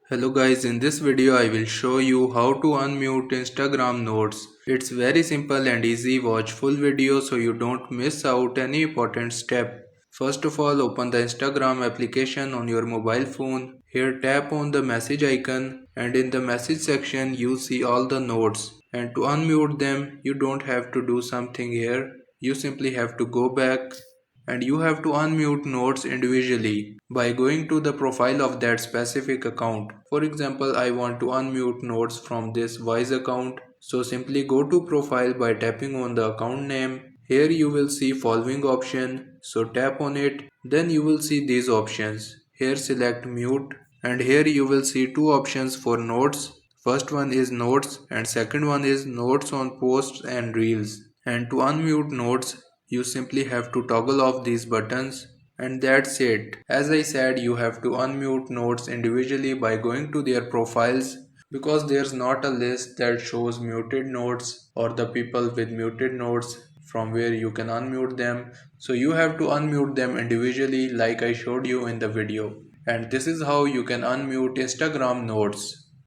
Hello guys, in this video I will show you how to unmute Instagram notes. It's very simple and easy. Watch full video so you don't miss out any important step. First of all, open the Instagram application on your mobile phone. Here tap on the message icon and in the message section you see all the notes. And to unmute them you don't have to do something here. You simply have to go back and you have to unmute notes individually by going to the profile of that specific account. For example, I want to unmute notes from this Wise account. So simply go to profile by tapping on the account name. Here you will see following option. So tap on it. Then you will see these options. Here select mute and here you will see two options for notes. First one is notes and second one is notes on posts and reels. And to unmute notes, you simply have to toggle off these buttons and that's it. As I said, you have to unmute notes individually by going to their profiles because there's not a list that shows muted notes or the people with muted notes from where you can unmute them. So you have to unmute them individually like I showed you in the video. And this is how you can unmute Instagram notes.